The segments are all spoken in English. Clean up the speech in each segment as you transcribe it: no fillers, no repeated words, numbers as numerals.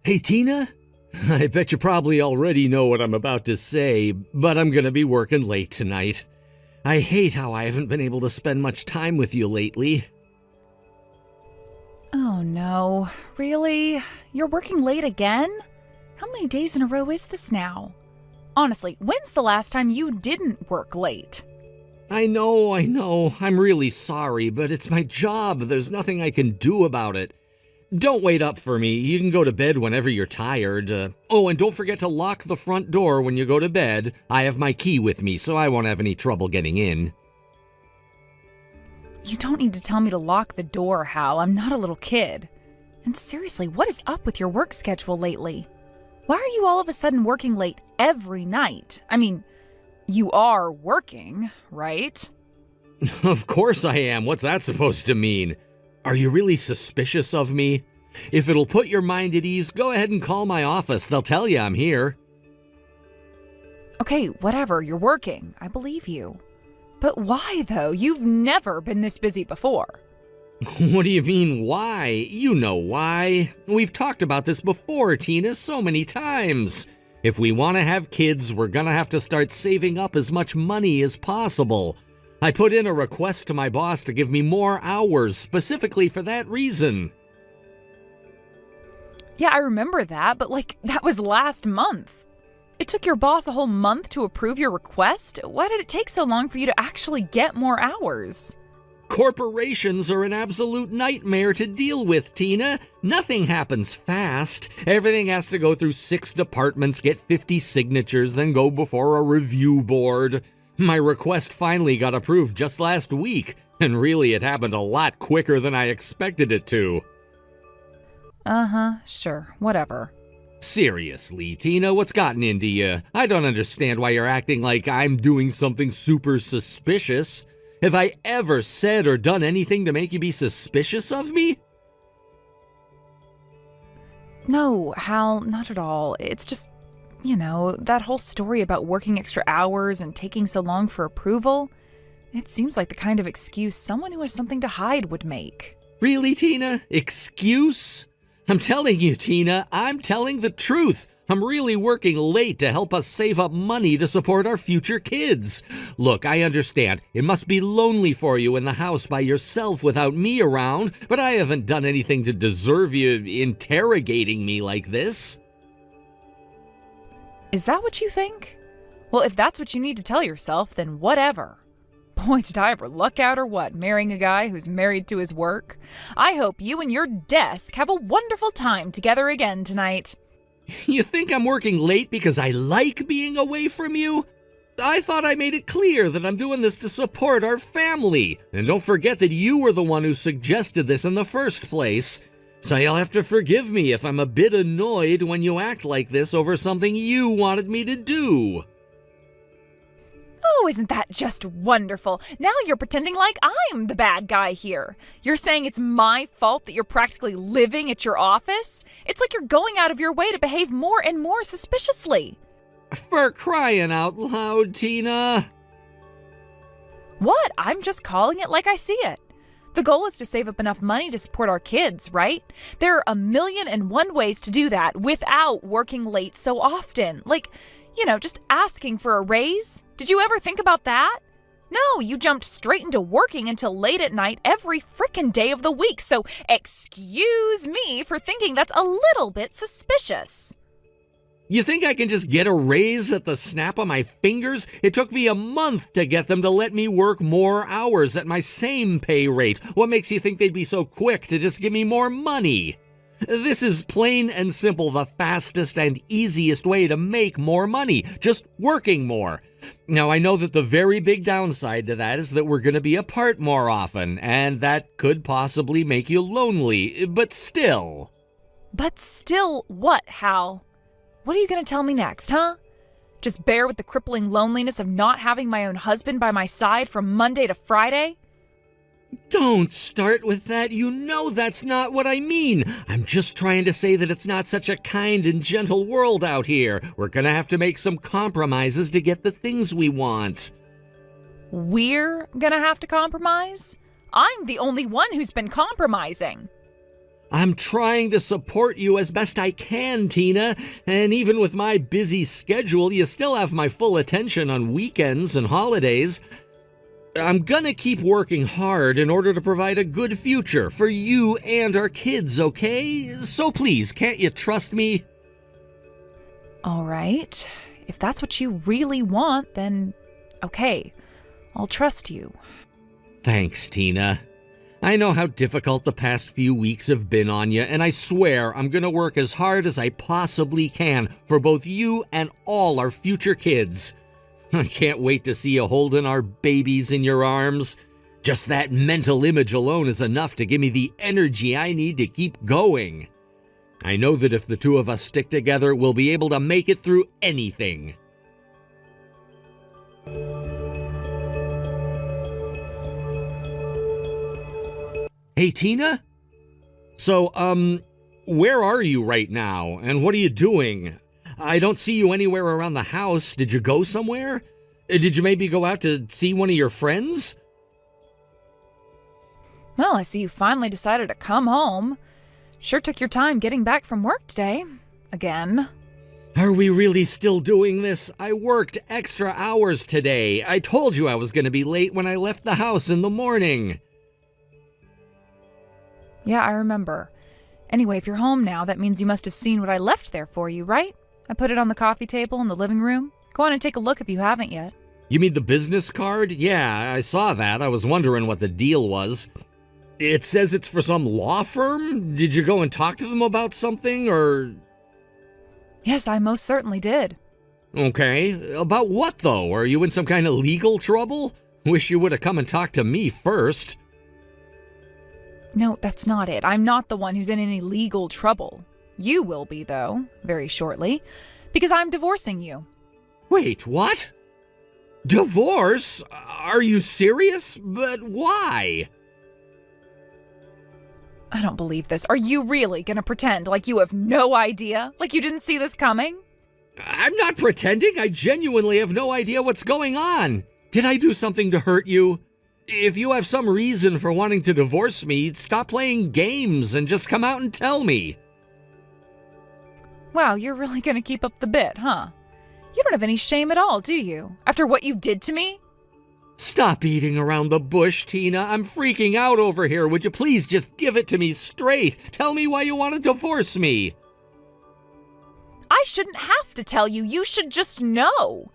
Hey, Tina? I bet you probably already know what I'm about to say, but I'm gonna be working late tonight. I hate how I haven't been able to spend much time with you lately. Oh no, really? You're working late again? How many days in a row is this now? Honestly, when's the last time you didn't work late? I know. I'm really sorry, but it's my job. There's nothing I can do about it. Don't wait up for me. You can go to bed whenever you're tired. Oh, and don't forget to lock the front door when you go to bed. I have my key with me, so I won't have any trouble getting in. You don't need to tell me to lock the door, Hal. I'm not a little kid. And seriously, what is up with your work schedule lately? Why are you all of a sudden working late every night? I mean, you are working, right? Of course I am. What's that supposed to mean? Are you really suspicious of me? If it'll put your mind at ease, go ahead and call my office. They'll tell you I'm here. Okay, whatever, you're working. I believe you. But why, though? You've never been this busy before. What do you mean, why? You know why. We've talked about this before, Tina, so many times. If we want to have kids, we're gonna have to start saving up as much money as possible. I put in a request to my boss to give me more hours specifically for that reason. Yeah, I remember that, but that was last month. It took your boss a whole month to approve your request? Why did it take so long for you to actually get more hours? Corporations are an absolute nightmare to deal with, Tina. Nothing happens fast. Everything has to go through 6 departments, get 50 signatures, then go before a review board. My request finally got approved just last week, and really it happened a lot quicker than I expected it to. Sure, whatever. Seriously, Tina, what's gotten into you? I don't understand why you're acting like I'm doing something super suspicious. Have I ever said or done anything to make you be suspicious of me? No, Hal, not at all. It's just, that whole story about working extra hours and taking so long for approval. It seems like the kind of excuse someone who has something to hide would make. Really, Tina? Excuse? I'm telling you, Tina, I'm telling the truth. I'm really working late to help us save up money to support our future kids. Look, I understand. It must be lonely for you in the house by yourself without me around, but I haven't done anything to deserve you interrogating me like this. Is that what you think? Well, if that's what you need to tell yourself, then whatever. Boy, did I ever luck out or what, marrying a guy who's married to his work. I hope you and your desk have a wonderful time together again tonight. You think I'm working late because I like being away from you? I thought I made it clear that I'm doing this to support our family. And don't forget that you were the one who suggested this in the first place. So you'll have to forgive me if I'm a bit annoyed when you act like this over something you wanted me to do. Oh, isn't that just wonderful? Now you're pretending like I'm the bad guy here. You're saying it's my fault that you're practically living at your office? It's like you're going out of your way to behave more and more suspiciously. For crying out loud, Tina. What? I'm just calling it like I see it. The goal is to save up enough money to support our kids, right? There are 1,000,001 ways to do that without working late so often. Just asking for a raise? Did you ever think about that? No, you jumped straight into working until late at night every frickin' day of the week, so excuse me for thinking that's a little bit suspicious. You think I can just get a raise at the snap of my fingers? It took me a month to get them to let me work more hours at my same pay rate. What makes you think they'd be so quick to just give me more money? This is plain and simple the fastest and easiest way to make more money, just working more. Now, I know that the very big downside to that is that we're going to be apart more often, and that could possibly make you lonely, but still. But still what, Hal? What are you going to tell me next, huh? Just bear with the crippling loneliness of not having my own husband by my side from Monday to Friday? Don't start with that. You know that's not what I mean. I'm just trying to say that it's not such a kind and gentle world out here. We're gonna have to make some compromises to get the things we want. We're gonna have to compromise? I'm the only one who's been compromising. I'm trying to support you as best I can, Tina, and even with my busy schedule, you still have my full attention on weekends and holidays. I'm gonna keep working hard in order to provide a good future for you and our kids, okay? So please, can't you trust me? All right. If that's what you really want, then okay. I'll trust you. Thanks, Tina. I know how difficult the past few weeks have been on you, and I swear I'm gonna work as hard as I possibly can for both you and all our future kids. I can't wait to see you holding our babies in your arms. Just that mental image alone is enough to give me the energy I need to keep going. I know that if the two of us stick together, we'll be able to make it through anything. Hey, Tina? So, where are you right now, and what are you doing? I don't see you anywhere around the house. Did you go somewhere? Did you maybe go out to see one of your friends? Well, I see you finally decided to come home. Sure took your time getting back from work today. Again. Are we really still doing this? I worked extra hours today. I told you I was going to be late when I left the house in the morning. Yeah, I remember. Anyway, if you're home now, that means you must have seen what I left there for you, right? I put it on the coffee table in the living room. Go on and take a look if you haven't yet. You mean the business card? Yeah, I saw that. I was wondering what the deal was. It says it's for some law firm? Did you go and talk to them about something, or...? Yes, I most certainly did. Okay. About what, though? Are you in some kind of legal trouble? Wish you would have come and talked to me first. No, that's not it. I'm not the one who's in any legal trouble. You will be, though, very shortly, because I'm divorcing you. Wait, what? Divorce? Are you serious? But why? I don't believe this. Are you really gonna pretend like you have no idea? Like you didn't see this coming? I'm not pretending. I genuinely have no idea what's going on. Did I do something to hurt you? If you have some reason for wanting to divorce me, stop playing games and just come out and tell me. Wow, you're really gonna keep up the bit, huh? You don't have any shame at all, do you? After what you did to me? Stop beating around the bush, Tina. I'm freaking out over here. Would you please just give it to me straight? Tell me why you want to divorce me. I shouldn't have to tell you. You should just know.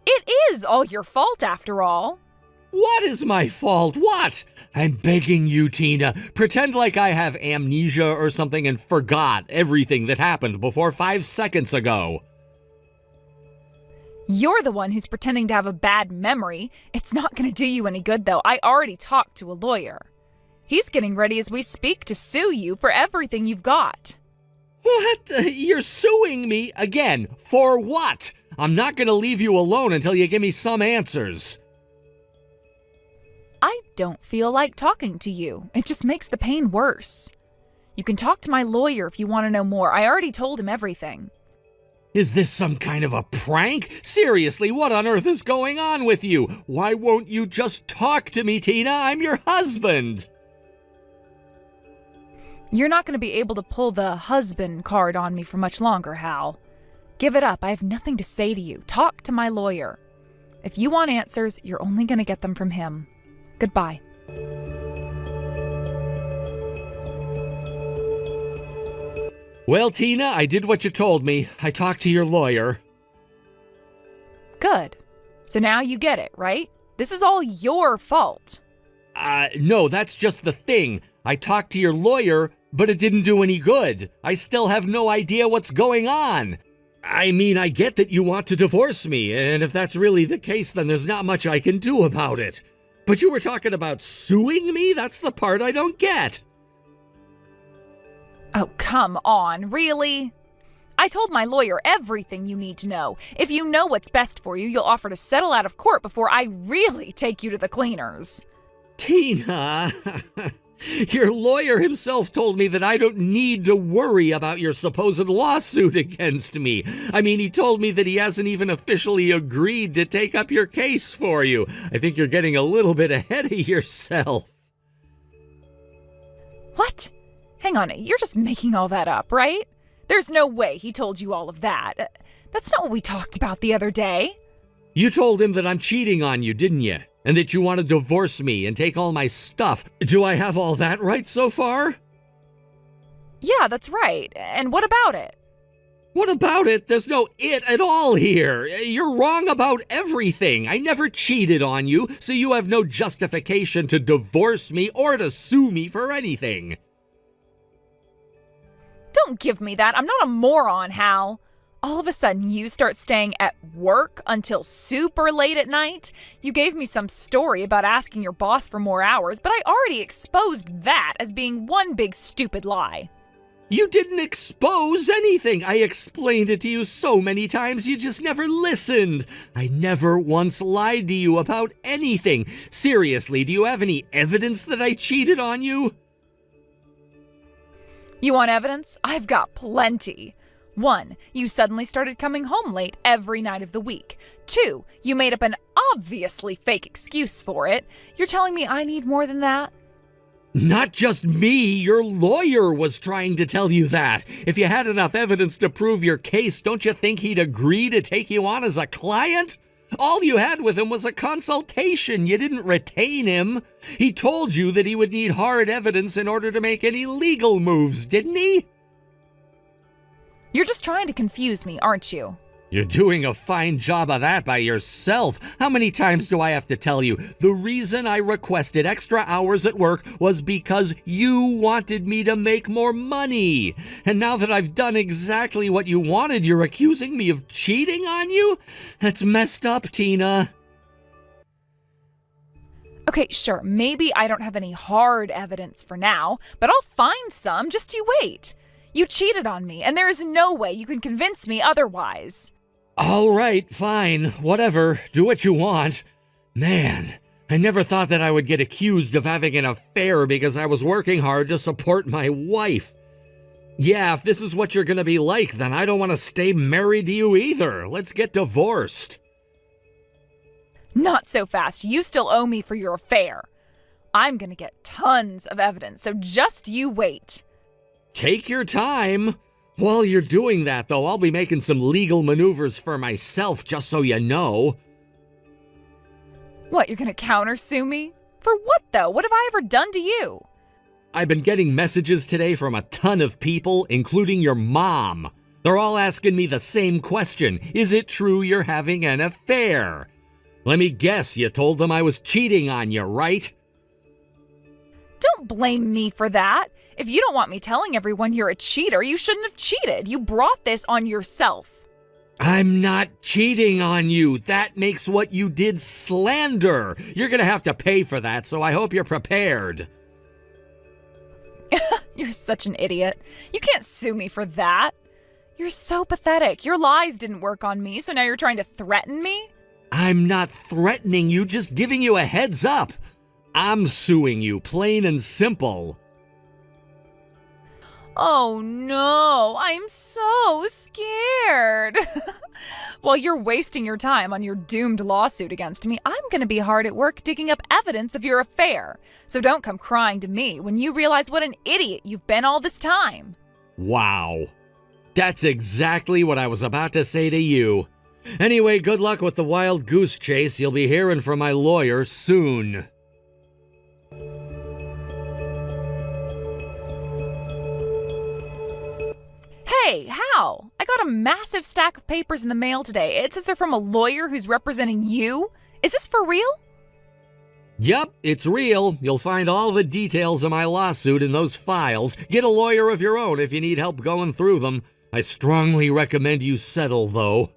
It is all your fault, after all. What is my fault? What? I'm begging you, Tina. Pretend like I have amnesia or something and forgot everything that happened before 5 seconds ago. You're the one who's pretending to have a bad memory. It's not going to do you any good, though. I already talked to a lawyer. He's getting ready as we speak to sue you for everything you've got. What? You're suing me again? For what? I'm not going to leave you alone until you give me some answers. I don't feel like talking to you. It just makes the pain worse. You can talk to my lawyer if you want to know more. I already told him everything. Is this some kind of a prank? Seriously, what on earth is going on with you? Why won't you just talk to me, Tina? I'm your husband. You're not going to be able to pull the husband card on me for much longer, Hal. Give it up. I have nothing to say to you. Talk to my lawyer. If you want answers, you're only going to get them from him. Goodbye. Well, Tina, I did what you told me. I talked to your lawyer. Good. So now you get it, right? This is all your fault. No, that's just the thing. I talked to your lawyer, but it didn't do any good. I still have no idea what's going on. I mean, I get that you want to divorce me, and if that's really the case, then there's not much I can do about it. But you were talking about suing me? That's the part I don't get. Oh, come on, really? I told my lawyer everything you need to know. If you know what's best for you, you'll offer to settle out of court before I really take you to the cleaners. Tina, your lawyer himself told me that I don't need to worry about your supposed lawsuit against me. I mean, he told me that he hasn't even officially agreed to take up your case for you. I think you're getting a little bit ahead of yourself. What? Hang on, you're just making all that up, right? There's no way he told you all of that. That's not what we talked about the other day. You told him that I'm cheating on you, didn't you? And that you want to divorce me and take all my stuff. Do I have all that right so far? Yeah, that's right. And what about it? What about it? There's no it at all here. You're wrong about everything. I never cheated on you, so you have no justification to divorce me or to sue me for anything. Don't give me that. I'm not a moron, Hal. All of a sudden, you start staying at work until super late at night. You gave me some story about asking your boss for more hours, but I already exposed that as being one big stupid lie. You didn't expose anything. I explained it to you so many times, you just never listened. I never once lied to you about anything. Seriously, do you have any evidence that I cheated on you? You want evidence? I've got plenty. 1, you suddenly started coming home late every night of the week. 2, you made up an obviously fake excuse for it. You're telling me I need more than that? Not just me, your lawyer was trying to tell you that. If you had enough evidence to prove your case, don't you think he'd agree to take you on as a client? All you had with him was a consultation. You didn't retain him. He told you that he would need hard evidence in order to make any legal moves, didn't he? You're just trying to confuse me, aren't you? You're doing a fine job of that by yourself. How many times do I have to tell you? The reason I requested extra hours at work was because you wanted me to make more money. And now that I've done exactly what you wanted, you're accusing me of cheating on you? That's messed up, Tina. Okay, sure, maybe I don't have any hard evidence for now, but I'll find some. Just you wait. You cheated on me, and there is no way you can convince me otherwise. All right, fine, whatever, do what you want. Man, I never thought that I would get accused of having an affair because I was working hard to support my wife. Yeah, if this is what you're gonna be like, then I don't want to stay married to you either. Let's get divorced. Not so fast. You still owe me for your affair. I'm gonna get tons of evidence, so just you wait. Take your time. While you're doing that, though, I'll be making some legal maneuvers for myself, just so you know. What, you're gonna countersue me? For what, though? What have I ever done to you? I've been getting messages today from a ton of people, including your mom. They're all asking me the same question. Is it true you're having an affair? Let me guess, you told them I was cheating on you, right? Don't blame me for that. If you don't want me telling everyone you're a cheater, you shouldn't have cheated. You brought this on yourself. I'm not cheating on you. That makes what you did slander. You're gonna have to pay for that, so I hope you're prepared. You're such an idiot. You can't sue me for that. You're so pathetic. Your lies didn't work on me, so now you're trying to threaten me? I'm not threatening you, just giving you a heads up. I'm suing you, plain and simple. Oh no, I'm so scared. While you're wasting your time on your doomed lawsuit against me, I'm going to be hard at work digging up evidence of your affair. So don't come crying to me when you realize what an idiot you've been all this time. Wow. That's exactly what I was about to say to you. Anyway, good luck with the wild goose chase. You'll be hearing from my lawyer soon. Hey, Hal, I got a massive stack of papers in the mail today. It says they're from a lawyer who's representing you. Is this for real? Yep, it's real. You'll find all the details of my lawsuit in those files. Get a lawyer of your own if you need help going through them. I strongly recommend you settle, though.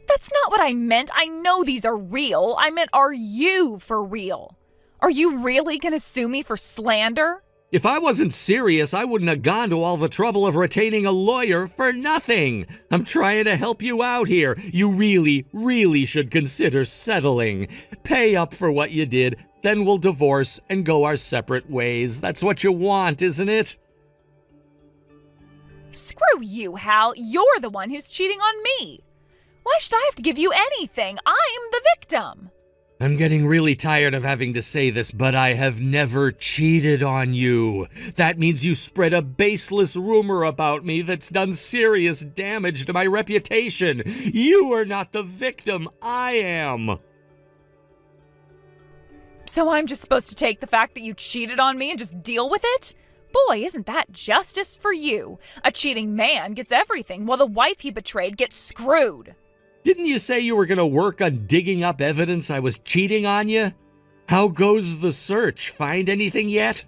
That's not what I meant. I know these are real. I meant, are you for real? Are you really going to sue me for slander? If I wasn't serious, I wouldn't have gone to all the trouble of retaining a lawyer for nothing. I'm trying to help you out here. You really, really should consider settling. Pay up for what you did, then we'll divorce and go our separate ways. That's what you want, isn't it? Screw you, Hal. You're the one who's cheating on me. Why should I have to give you anything? I'm the victim. I'm getting really tired of having to say this, but I have never cheated on you. That means you spread a baseless rumor about me that's done serious damage to my reputation. You are not the victim, I am. So I'm just supposed to take the fact that you cheated on me and just deal with it? Boy, isn't that justice for you? A cheating man gets everything, while the wife he betrayed gets screwed. Didn't you say you were going to work on digging up evidence I was cheating on you? How goes the search? Find anything yet?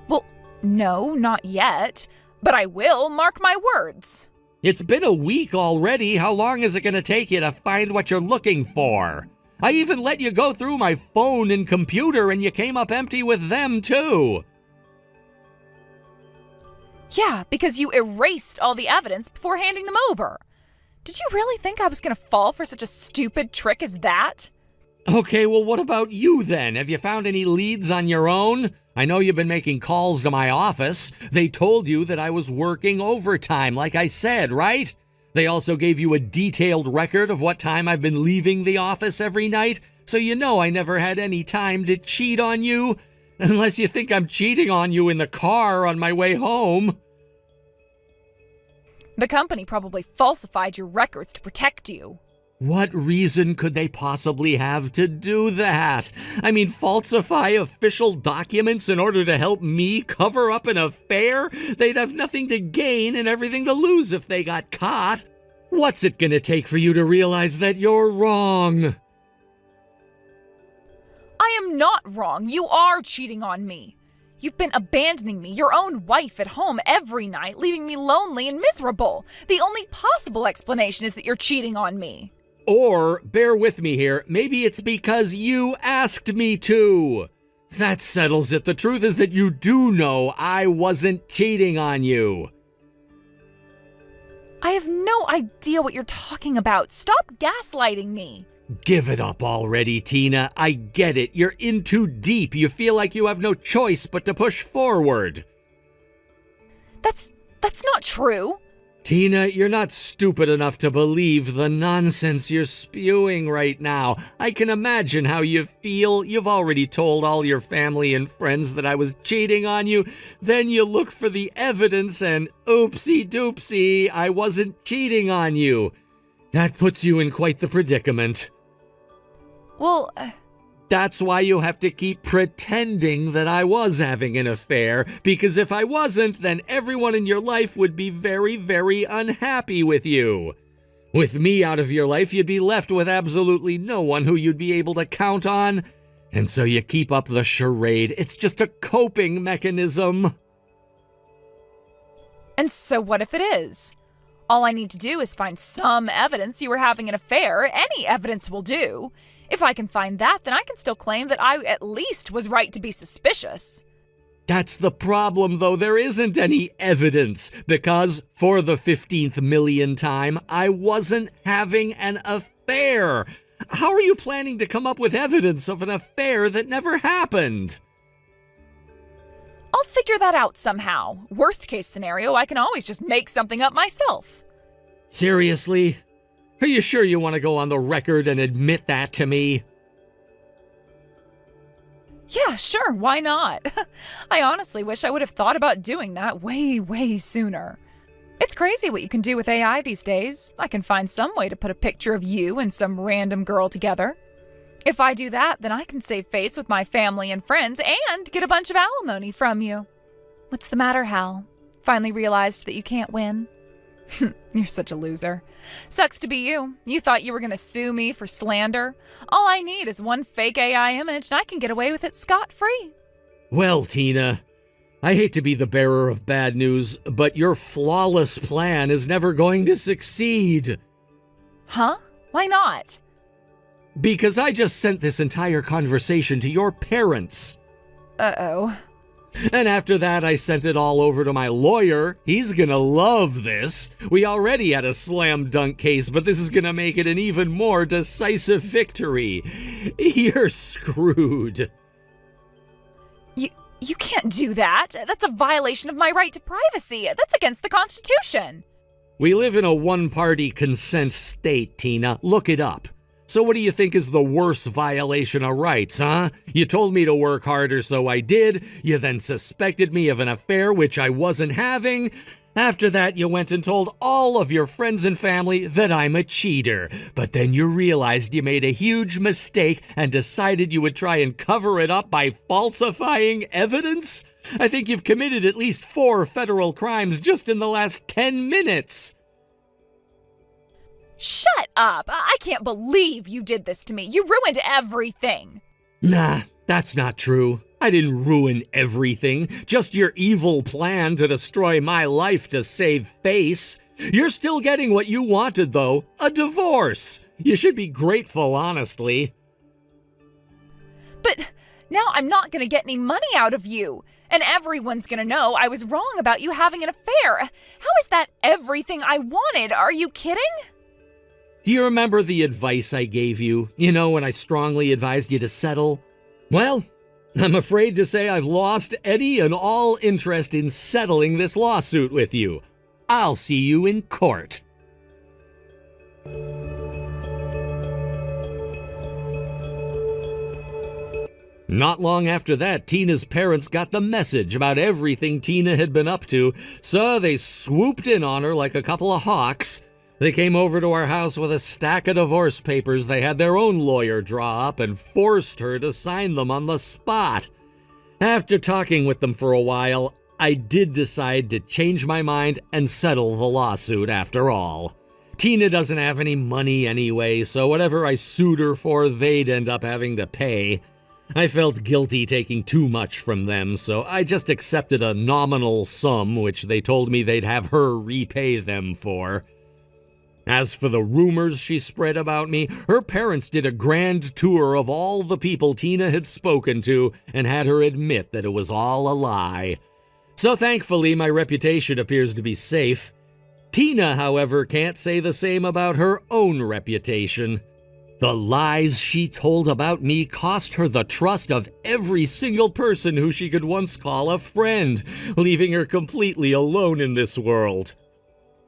Well, no, not yet. But I will, mark my words. It's been a week already. How long is it going to take you to find what you're looking for? I even let you go through my phone and computer, and you came up empty with them, too. Yeah, because you erased all the evidence before handing them over. Did you really think I was going to fall for such a stupid trick as that? Okay, well, what about you then? Have you found any leads on your own? I know you've been making calls to my office. They told you that I was working overtime, like I said, right? They also gave you a detailed record of what time I've been leaving the office every night, so you know I never had any time to cheat on you. Unless you think I'm cheating on you in the car on my way home. The company probably falsified your records to protect you. What reason could they possibly have to do that? I mean, falsify official documents in order to help me cover up an affair? They'd have nothing to gain and everything to lose if they got caught. What's it gonna take for you to realize that you're wrong? I am not wrong. You are cheating on me. You've been abandoning me, your own wife, at home every night, leaving me lonely and miserable. The only possible explanation is that you're cheating on me. Or, bear with me here, maybe it's because you asked me to. That settles it. The truth is that you do know I wasn't cheating on you. I have no idea what you're talking about. Stop gaslighting me. Give it up already, Tina. I get it. You're in too deep. You feel like you have no choice but to push forward. That's not true. Tina, you're not stupid enough to believe the nonsense you're spewing right now. I can imagine how you feel. You've already told all your family and friends that I was cheating on you. Then you look for the evidence and oopsie doopsie, I wasn't cheating on you. That puts you in quite the predicament. Well, That's why you have to keep pretending that I was having an affair, because if I wasn't, then everyone in your life would be very, very unhappy with you. With me out of your life, you'd be left with absolutely no one who you'd be able to count on. And so you keep up the charade. It's just a coping mechanism. and so what if it is? All I need to do is find some evidence you were having an affair. Any evidence will do. If I can find that, then I can still claim that I at least was right to be suspicious. That's the problem, though. There isn't any evidence, because for the 15th million time, I wasn't having an affair. How are you planning to come up with evidence of an affair that never happened? I'll figure that out somehow. Worst case scenario, I can always just make something up myself. Seriously? Are you sure you want to go on the record and admit that to me? Yeah, sure, why not? I honestly wish I would have thought about doing that way sooner. It's crazy what you can do with AI these days. I can find some way to put a picture of you and some random girl together. If I do that, then I can save face with my family and friends and get a bunch of alimony from you. What's the matter, Hal? Finally realized that you can't win? You're such a loser. Sucks to be you. You thought you were going to sue me for slander? All I need is one fake AI image and I can get away with it scot-free. Well, Tina, I hate to be the bearer of bad news, but your flawless plan is never going to succeed. Huh? Why not? Because I just sent this entire conversation to your parents. Uh-oh. And after that, I sent it all over to my lawyer. He's gonna love this. We already had a slam dunk case, but this is gonna make it an even more decisive victory. You're screwed. You can't do that. That's a violation of my right to privacy. That's against the Constitution. We live in a one-party consent state, Tina. Look it up. So what do you think is the worst violation of rights, huh? You told me to work harder, so I did. You then suspected me of an affair which I wasn't having. After that, you went and told all of your friends and family that I'm a cheater. But then you realized you made a huge mistake and decided you would try and cover it up by falsifying evidence? I think you've committed at least 4 federal crimes just in the last 10 minutes. Shut up! I can't believe you did this to me. You ruined everything. Nah, that's not true. I didn't ruin everything, just your evil plan to destroy my life to save face. You're still getting what you wanted, though, a divorce. You should be grateful, honestly. But now I'm not going to get any money out of you. And everyone's going to know I was wrong about you having an affair. How is that everything I wanted? Are you kidding? Do you remember the advice I gave you? You know, when I strongly advised you to settle? Well, I'm afraid to say I've lost any and all interest in settling this lawsuit with you. I'll see you in court. Not long after that, Tina's parents got the message about everything Tina had been up to, so they swooped in on her like a couple of hawks. They came over to our house with a stack of divorce papers they had their own lawyer draw up and forced her to sign them on the spot. After talking with them for a while, I did decide to change my mind and settle the lawsuit after all. Tina doesn't have any money anyway, so whatever I sued her for, they'd end up having to pay. I felt guilty taking too much from them, so I just accepted a nominal sum which they told me they'd have her repay them for. As for the rumors she spread about me, her parents did a grand tour of all the people Tina had spoken to and had her admit that it was all a lie. So thankfully, my reputation appears to be safe. Tina, however, can't say the same about her own reputation. The lies she told about me cost her the trust of every single person who she could once call a friend, leaving her completely alone in this world.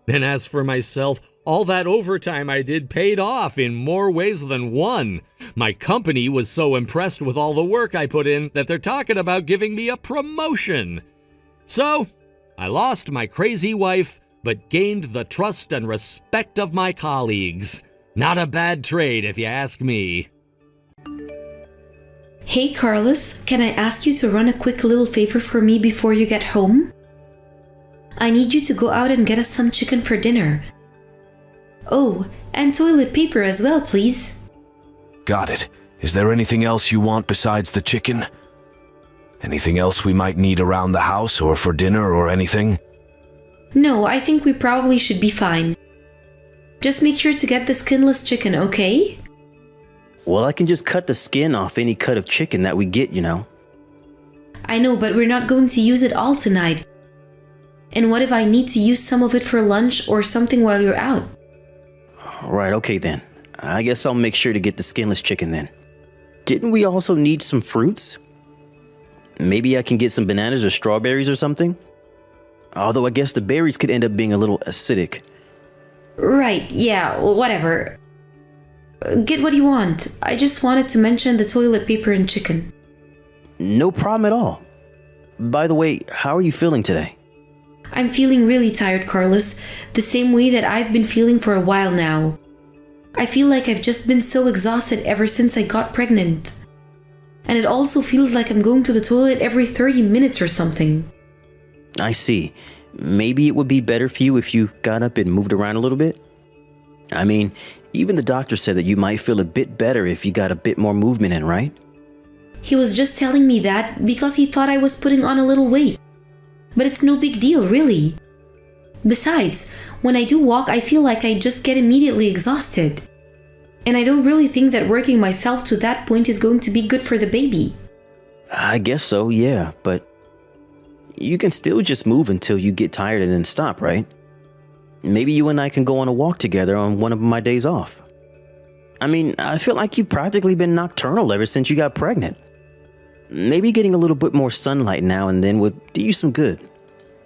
And as for myself, all that overtime I did paid off in more ways than one. My company was so impressed with all the work I put in that they're talking about giving me a promotion. So, I lost my crazy wife, but gained the trust and respect of my colleagues. Not a bad trade, if you ask me. Hey Carlos, can I ask you to run a quick little favor for me before you get home? I need you to go out and get us some chicken for dinner. Oh, and toilet paper as well, please. Got it. Is there anything else you want besides the chicken? Anything else we might need around the house or for dinner or anything? No, I think we probably should be fine. Just make sure to get the skinless chicken, okay? Well, I can just cut the skin off any cut of chicken that we get, you know. I know, but we're not going to use it all tonight. And what if I need to use some of it for lunch or something while you're out? Right, okay then. I guess I'll make sure to get the skinless chicken then. Didn't we also need some fruits? Maybe I can get some bananas or strawberries or something? Although I guess the berries could end up being a little acidic. Right, yeah, whatever. Get what you want. I just wanted to mention the toilet paper and chicken. No problem at all. By the way, how are you feeling today? I'm feeling really tired, Carlos, the same way that I've been feeling for a while now. I feel like I've just been so exhausted ever since I got pregnant. And it also feels like I'm going to the toilet every 30 minutes or something. I see. Maybe it would be better for you if you got up and moved around a little bit? I mean, even the doctor said that you might feel a bit better if you got a bit more movement in, right? He was just telling me that because he thought I was putting on a little weight. But it's no big deal, really. Besides, when I do walk, I feel like I just get immediately exhausted. And I don't really think that working myself to that point is going to be good for the baby. I guess so, yeah, but you can still just move until you get tired and then stop, right? Maybe you and I can go on a walk together on one of my days off. I mean, I feel like you've practically been nocturnal ever since you got pregnant. Maybe getting a little bit more sunlight now and then would do you some good.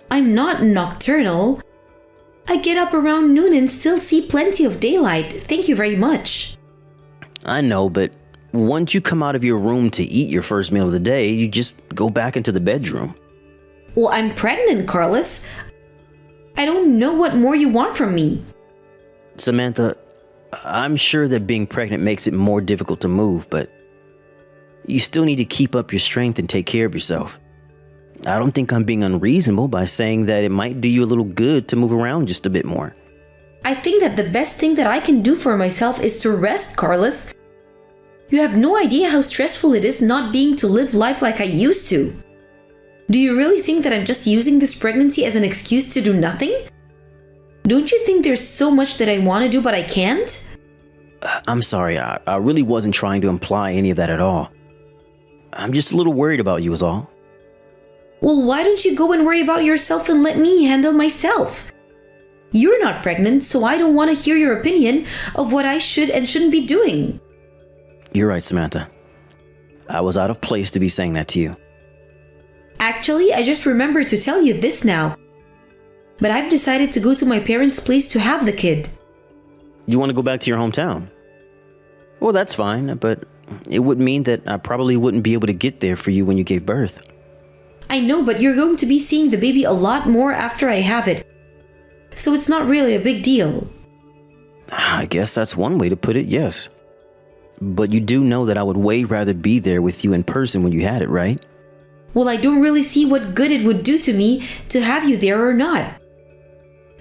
I'm not nocturnal. I get up around noon and still see plenty of daylight. Thank you very much. I know, but once you come out of your room to eat your first meal of the day, you just go back into the bedroom. Well, I'm pregnant, Carlos. I don't know what more you want from me. Samantha, I'm sure that being pregnant makes it more difficult to move, but you still need to keep up your strength and take care of yourself. I don't think I'm being unreasonable by saying that it might do you a little good to move around just a bit more. I think that the best thing that I can do for myself is to rest, Carlos. You have no idea how stressful it is not being to live life like I used to. Do you really think that I'm just using this pregnancy as an excuse to do nothing? Don't you think there's so much that I want to do but I can't? I'm sorry, I really wasn't trying to imply any of that at all. I'm just a little worried about you is all. Well, why don't you go and worry about yourself and let me handle myself? You're not pregnant, so I don't want to hear your opinion of what I should and shouldn't be doing. You're right, Samantha. I was out of place to be saying that to you. Actually, I just remembered to tell you this now. But I've decided to go to my parents' place to have the kid. You want to go back to your hometown? Well, that's fine, but it would mean that I probably wouldn't be able to get there for you when you gave birth. I know, but you're going to be seeing the baby a lot more after I have it. So it's not really a big deal. I guess that's one way to put it, yes. But you do know that I would way rather be there with you in person when you had it, right? Well, I don't really see what good it would do to me to have you there or not.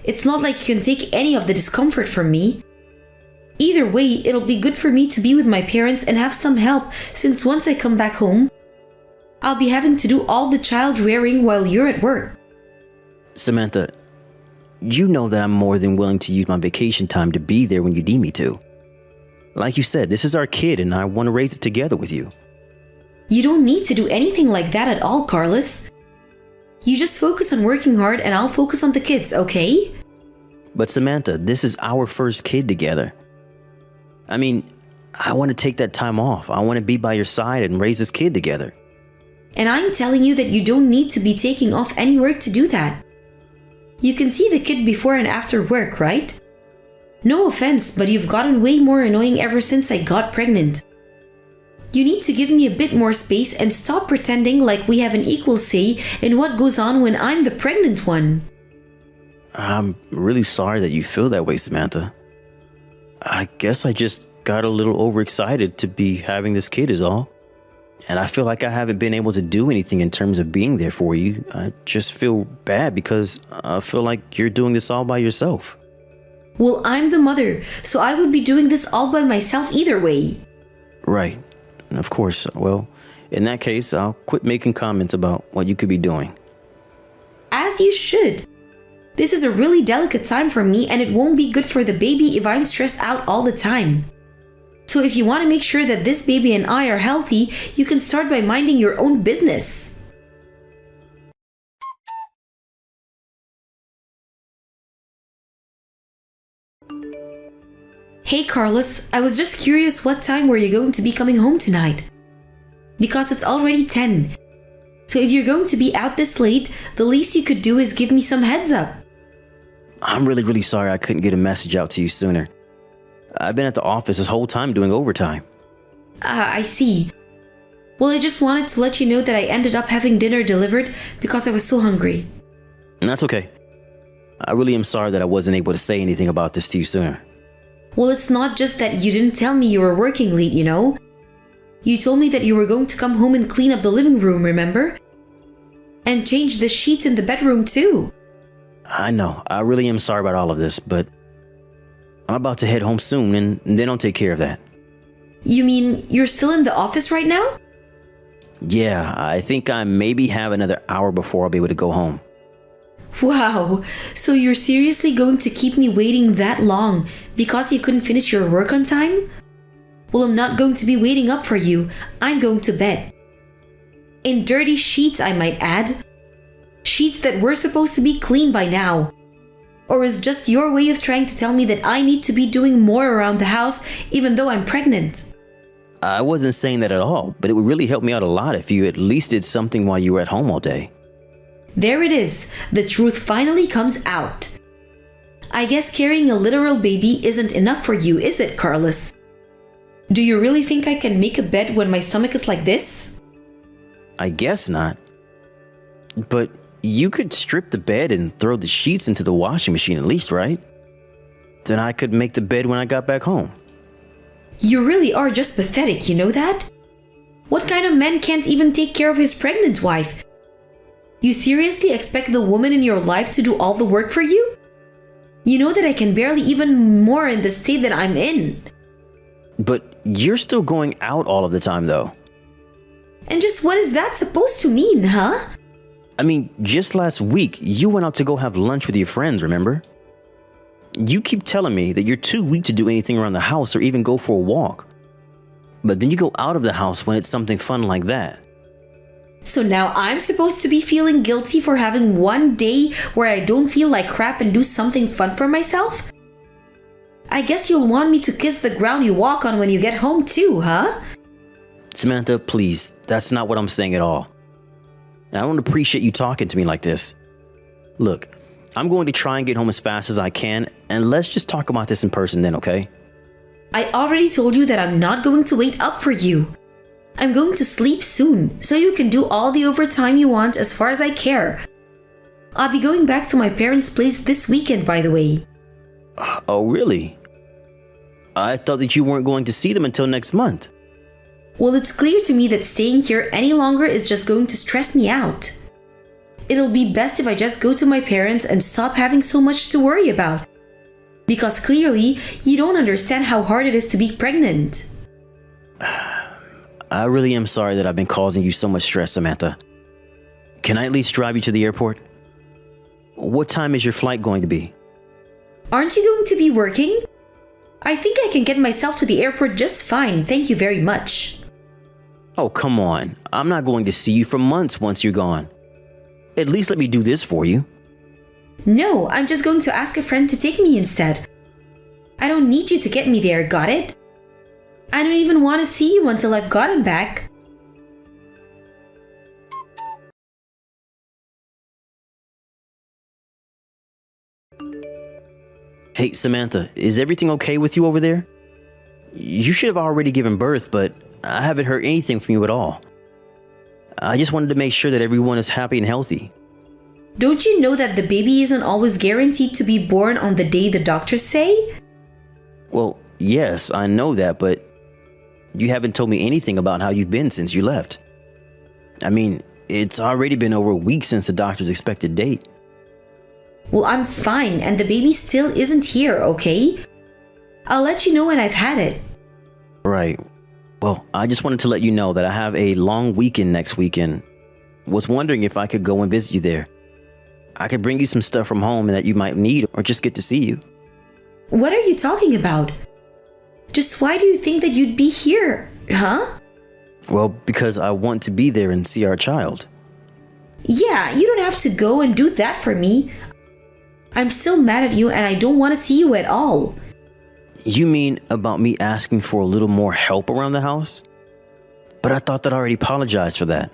It's not like you can take any of the discomfort from me. Either way, it'll be good for me to be with my parents and have some help, since once I come back home, I'll be having to do all the child rearing while you're at work. Samantha, you know that I'm more than willing to use my vacation time to be there when you need me to. Like you said, this is our kid and I want to raise it together with you. You don't need to do anything like that at all, Carlos. You just focus on working hard and I'll focus on the kids, okay? But Samantha, this is our first kid together. I mean, I want to take that time off. I want to be by your side and raise this kid together. And I'm telling you that you don't need to be taking off any work to do that. You can see the kid before and after work, right? No offense, but you've gotten way more annoying ever since I got pregnant. You need to give me a bit more space and stop pretending like we have an equal say in what goes on when I'm the pregnant one. I'm really sorry that you feel that way, Samantha. I guess I just got a little overexcited to be having this kid is all. And I feel like I haven't been able to do anything in terms of being there for you. I just feel bad because I feel like you're doing this all by yourself. Well, I'm the mother, so I would be doing this all by myself either way. Right. Of course. Well, in that case, I'll quit making comments about what you could be doing. As you should. This is a really delicate time for me and it won't be good for the baby if I'm stressed out all the time. So if you want to make sure that this baby and I are healthy, you can start by minding your own business. Hey Carlos, I was just curious, what time were you going to be coming home tonight? Because it's already 10. So if you're going to be out this late, the least you could do is give me some heads up. I'm really sorry I couldn't get a message out to you sooner. I've been at the office this whole time doing overtime. I see. Well, I just wanted to let you know that I ended up having dinner delivered because I was so hungry. That's okay. I really am sorry that I wasn't able to say anything about this to you sooner. Well, it's not just that you didn't tell me you were working late, you know? You told me that you were going to come home and clean up the living room, remember? And change the sheets in the bedroom too. I know. I really am sorry about all of this, but I'm about to head home soon and then I'll take care of that. You mean you're still in the office right now? Yeah, I think I maybe have another hour before I'll be able to go home. Wow, so you're seriously going to keep me waiting that long because you couldn't finish your work on time? Well, I'm not going to be waiting up for you. I'm going to bed. In dirty sheets, I might add. Sheets that were supposed to be clean by now. Or is just your way of trying to tell me that I need to be doing more around the house even though I'm pregnant? I wasn't saying that at all, but it would really help me out a lot if you at least did something while you were at home all day. There it is. The truth finally comes out. I guess carrying a literal baby isn't enough for you, is it, Carlos? Do you really think I can make a bed when my stomach is like this? I guess not. But you could strip the bed and throw the sheets into the washing machine at least, right? Then I could make the bed when I got back home. You really are just pathetic, you know that? What kind of man can't even take care of his pregnant wife? You seriously expect the woman in your life to do all the work for you? You know that I can barely even more in the state that I'm in. But you're still going out all of the time, though. And just what is that supposed to mean, huh? I mean, just last week, you went out to go have lunch with your friends, remember? You keep telling me that you're too weak to do anything around the house or even go for a walk. But then you go out of the house when it's something fun like that. So now I'm supposed to be feeling guilty for having one day where I don't feel like crap and do something fun for myself? I guess you'll want me to kiss the ground you walk on when you get home too, huh? Samantha, please, that's not what I'm saying at all. I don't appreciate you talking to me like this. Look, I'm going to try and get home as fast as I can, and let's just talk about this in person then, okay? I already told you that I'm not going to wait up for you. I'm going to sleep soon, so you can do all the overtime you want as far as I care. I'll be going back to my parents' place this weekend, by the way. Oh, really? I thought that you weren't going to see them until next month. Well, it's clear to me that staying here any longer is just going to stress me out. It'll be best if I just go to my parents and stop having so much to worry about. Because clearly, you don't understand how hard it is to be pregnant. I really am sorry that I've been causing you so much stress, Samantha. Can I at least drive you to the airport? What time is your flight going to be? Aren't you going to be working? I think I can get myself to the airport just fine, thank you very much. Oh, come on. I'm not going to see you for months once you're gone. At least let me do this for you. No, I'm just going to ask a friend to take me instead. I don't need you to get me there, got it? I don't even want to see you until I've gotten back. Hey, Samantha, is everything okay with you over there? You should have already given birth, but I haven't heard anything from you at all. I just wanted to make sure that everyone is happy and healthy. Don't you know that the baby isn't always guaranteed to be born on the day the doctors say? Well, yes, I know that, but you haven't told me anything about how you've been since you left. I mean, it's already been over a week since the doctor's expected date. Well, I'm fine and the baby still isn't here, okay? I'll let you know when I've had it. Right. Well, I just wanted to let you know that I have a long weekend next weekend. Was wondering if I could go and visit you there. I could bring you some stuff from home that you might need or just get to see you. What are you talking about? Just why do you think that you'd be here, huh? Well, because I want to be there and see our child. Yeah, you don't have to go and do that for me. I'm still mad at you and I don't want to see you at all. You mean about me asking for a little more help around the house? But I thought that I already apologized for that.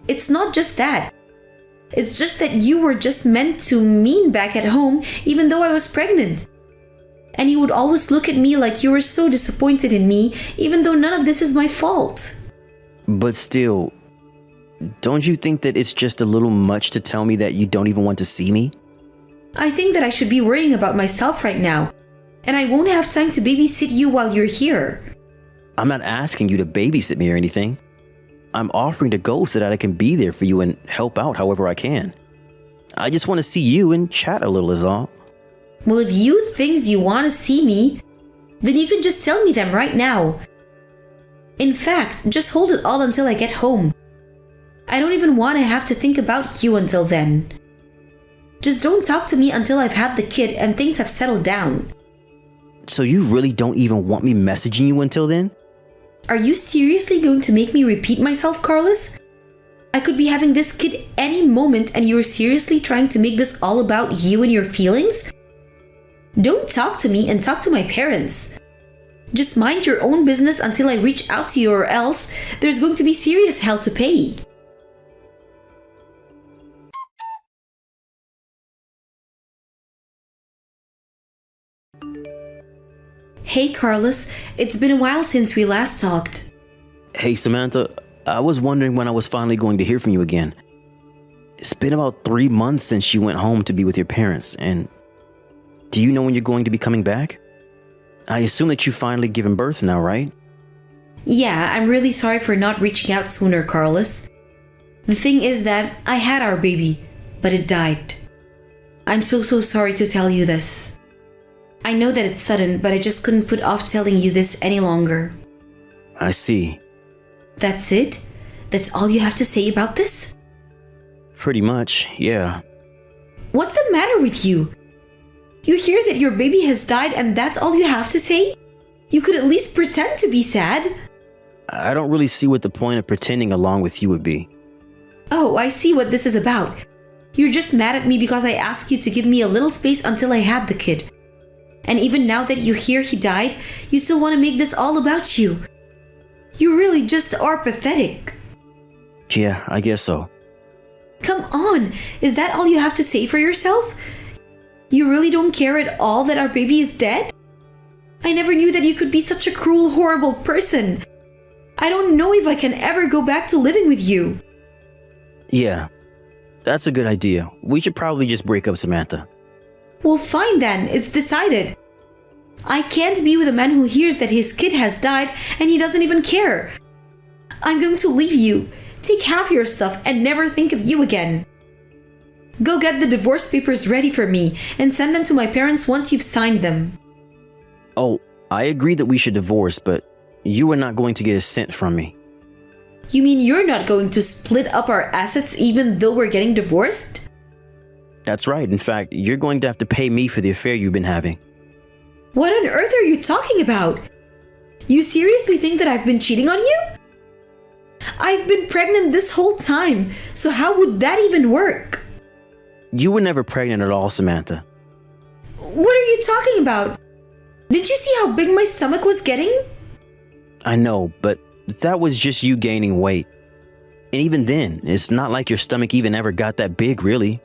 It's not just that. It's just that you were just meant to mean back at home even though I was pregnant. And you would always look at me like you were so disappointed in me even though none of this is my fault. But still, don't you think that it's just a little much to tell me that you don't even want to see me? I think that I should be worrying about myself right now. And I won't have time to babysit you while you're here. I'm not asking you to babysit me or anything. I'm offering to go so that I can be there for you and help out however I can. I just want to see you and chat a little is all. Well, if you think you want to see me, then you can just tell me them right now. In fact, just hold it all until I get home. I don't even want to have to think about you until then. Just don't talk to me until I've had the kid and things have settled down. So you really don't even want me messaging you until then? Are you seriously going to make me repeat myself, Carlos? I could be having this kid any moment and you're seriously trying to make this all about you and your feelings? Don't talk to me and talk to my parents. Just mind your own business until I reach out to you or else there's going to be serious hell to pay. Hey, Carlos. It's been a while since we last talked. Hey, Samantha, I was wondering when I was finally going to hear from you again. It's been about 3 months since you went home to be with your parents, and do you know when you're going to be coming back? I assume that you've finally given birth now, right? Yeah, I'm really sorry for not reaching out sooner, Carlos. The thing is that I had our baby, but it died. I'm so sorry to tell you this. I know that it's sudden, but I just couldn't put off telling you this any longer. I see. That's it? That's all you have to say about this? Pretty much, yeah. What's the matter with you? You hear that your baby has died and that's all you have to say? You could at least pretend to be sad. I don't really see what the point of pretending along with you would be. Oh, I see what this is about. You're just mad at me because I asked you to give me a little space until I had the kid. And even now that you hear he died, you still want to make this all about you. You really just are pathetic. Yeah, I guess so. Come on, is that all you have to say for yourself? You really don't care at all that our baby is dead? I never knew that you could be such a cruel, horrible person. I don't know if I can ever go back to living with you. Yeah, that's a good idea. We should probably just break up, Samantha. Well, fine then, it's decided. I can't be with a man who hears that his kid has died and he doesn't even care. I'm going to leave you, take half your stuff, and never think of you again. Go get the divorce papers ready for me and send them to my parents once you've signed them. Oh, I agree that we should divorce, but you are not going to get a cent from me. You mean you're not going to split up our assets even though we're getting divorced? That's right. In fact, you're going to have to pay me for the affair you've been having. What on earth are you talking about? You seriously think that I've been cheating on you? I've been pregnant this whole time, so how would that even work? You were never pregnant at all, Samantha. What are you talking about? Did you see how big my stomach was getting? I know, but that was just you gaining weight. And even then, it's not like your stomach even ever got that big, really.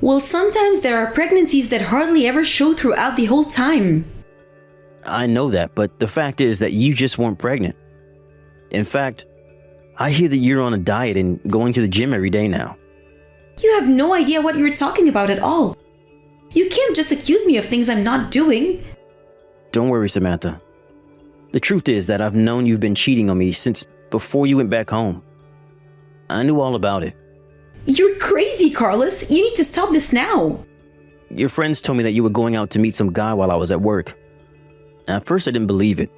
Well, sometimes there are pregnancies that hardly ever show throughout the whole time. I know that, but the fact is that you just weren't pregnant. In fact, I hear that you're on a diet and going to the gym every day now. You have no idea what you're talking about at all. You can't just accuse me of things I'm not doing. Don't worry, Samantha. The truth is that I've known you've been cheating on me since before you went back home. I knew all about it. You're crazy, Carlos. You need to stop this now. Your friends told me that you were going out to meet some guy while I was at work. At first, I didn't believe it.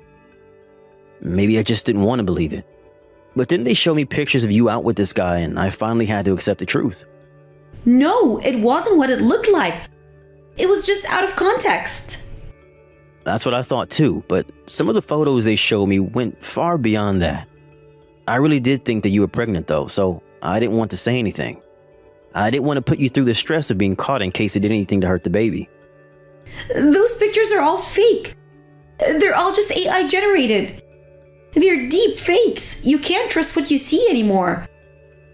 Maybe I just didn't want to believe it. But then they showed me pictures of you out with this guy, and I finally had to accept the truth. No, it wasn't what it looked like. It was just out of context. That's what I thought too, but some of the photos they showed me went far beyond that. I really did think that you were pregnant though, so I didn't want to say anything. I didn't want to put you through the stress of being caught in case it did anything to hurt the baby. Those pictures are all fake. They're all just AI generated. They're deep fakes. You can't trust what you see anymore.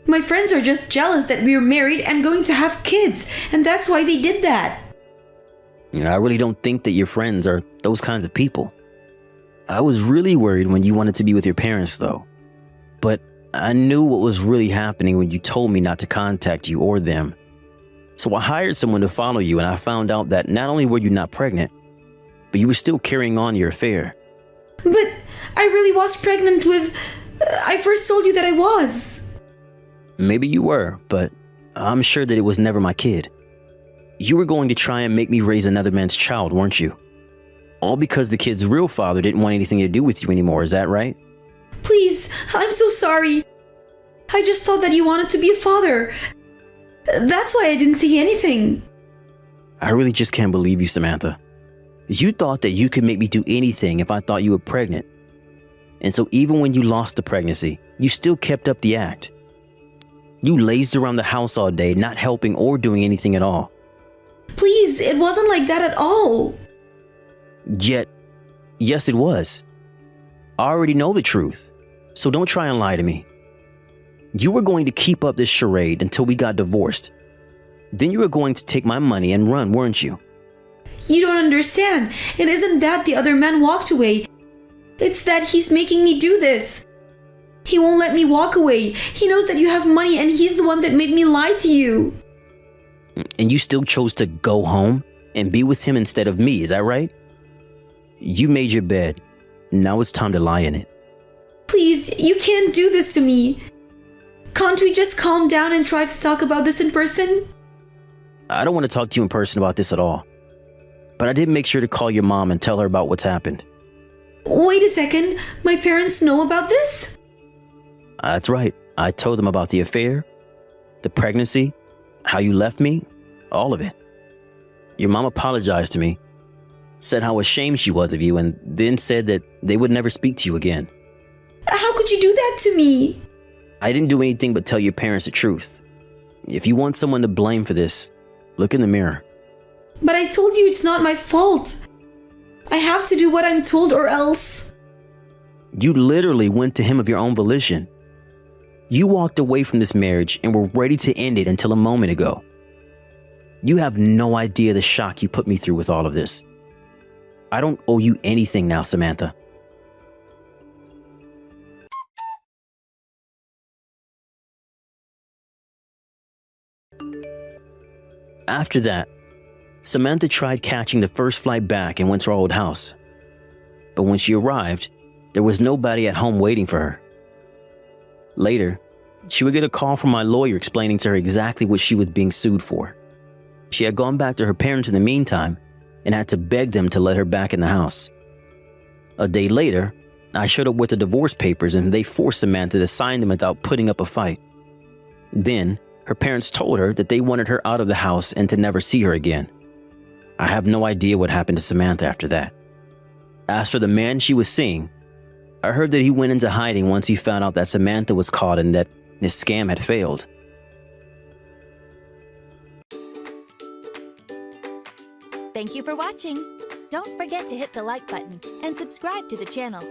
My friends are just jealous that we're married and going to have kids, and that's why they did that. I really don't think that your friends are those kinds of people. I was really worried when you wanted to be with your parents though. But I knew what was really happening when you told me not to contact you or them. So I hired someone to follow you, and I found out that not only were you not pregnant, but you were still carrying on your affair. But I really was pregnant with... I first told you that I was. Maybe you were, but I'm sure that it was never my kid. You were going to try and make me raise another man's child, weren't you? All because the kid's real father didn't want anything to do with you anymore, is that right? Please, I'm so sorry. I just thought that you wanted to be a father. That's why I didn't say anything. I really just can't believe you, Samantha. You thought that you could make me do anything if I thought you were pregnant. And so even when you lost the pregnancy, you still kept up the act. You lazed around the house all day, not helping or doing anything at all. Please, it wasn't like that at all. Yet, yes it was. I already know the truth, so don't try and lie to me. You were going to keep up this charade until we got divorced. Then you were going to take my money and run, weren't you? You don't understand. It isn't that the other man walked away. It's that he's making me do this. He won't let me walk away. He knows that you have money and he's the one that made me lie to you. And you still chose to go home and be with him instead of me, is that right? You made your bed. Now it's time to lie in it. Please, you can't do this to me. Can't we just calm down and try to talk about this in person? I don't want to talk to you in person about this at all. But I did make sure to call your mom and tell her about what's happened. Wait a second. My parents know about this? That's right. I told them about the affair, the pregnancy, how you left me, all of it. Your mom apologized to me, said how ashamed she was of you, and then said that they would never speak to you again. How could you do that to me? I didn't do anything but tell your parents the truth. If you want someone to blame for this, look in the mirror. But I told you it's not my fault. I have to do what I'm told or else. You literally went to him of your own volition. You walked away from this marriage and were ready to end it until a moment ago. You have no idea the shock you put me through with all of this. I don't owe you anything now, Samantha. After that, Samantha tried catching the first flight back and went to her old house. But when she arrived, there was nobody at home waiting for her. Later, she would get a call from my lawyer explaining to her exactly what she was being sued for. She had gone back to her parents in the meantime and had to beg them to let her back in the house. A day later, I showed up with the divorce papers and they forced Samantha to sign them without putting up a fight. Then, her parents told her that they wanted her out of the house and to never see her again. I have no idea what happened to Samantha after that. As for the man she was seeing, I heard that he went into hiding once he found out that Samantha was caught and that his scam had failed. Thank you for watching. Don't forget to hit the like button and subscribe to the channel.